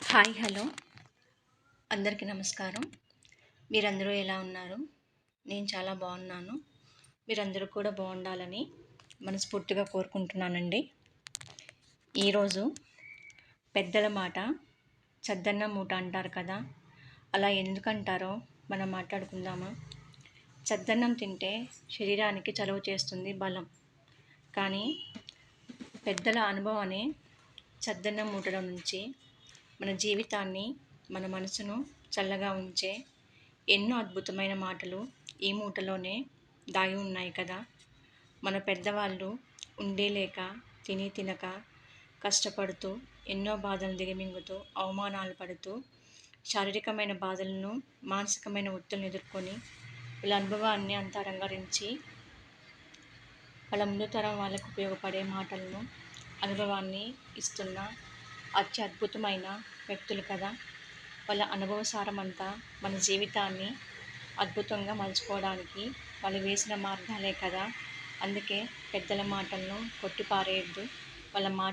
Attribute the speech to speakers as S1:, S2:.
S1: Hi hello అందరికీ నమస్కారం. మీరందరూ ఎలా ఉన్నారు? నేను చాలా బాగున్నాను. మీరందరూ కూడా బాగుండాలని మనస్ఫూర్తిగా కోరుకుంటున్నానండి. ఈరోజు పెద్దల మాట చద్దన్నం మూట అంటారు కదా! అలా ఎందుకంటారో మనం మాట్లాడుకుందామా? చద్దన్నం తింటే శరీరానికి చలువ చేస్తుంది, బలం. కానీ పెద్దల అనుభవం అనే చద్దన్నం మూటలో నుంచి మన జీవితాన్ని, మన మనసును చల్లగా ఉంచే ఎన్నో అద్భుతమైన మాటలు ఈ మూటలోనే దాగి ఉన్నాయి కదా! మన పెద్దవాళ్ళు ఉండేలేక, తినక, కష్టపడుతూ, ఎన్నో బాధలు దిగమింగుతూ, అవమానాలు పడుతూ, శారీరకమైన బాధలను, మానసికమైన ఒత్తిడిని ఎదుర్కొని, వీళ్ళ అనుభవాన్ని అంతా రంగరించి, వాళ్ళ ముందు తరం వాళ్ళకు ఉపయోగపడే మాటలను, అనుభవాన్ని ఇస్తున్న అత్యద్భుతమైన వ్యక్తులు కదా! వాళ్ళ అనుభవ సారమంతా మన జీవితాన్ని అద్భుతంగా మలుచుకోవడానికి వాళ్ళు వేసిన మార్గాలే కదా! అందుకే పెద్దల మాటలను కొట్టిపారేయొద్దు. వాళ్ళ మాట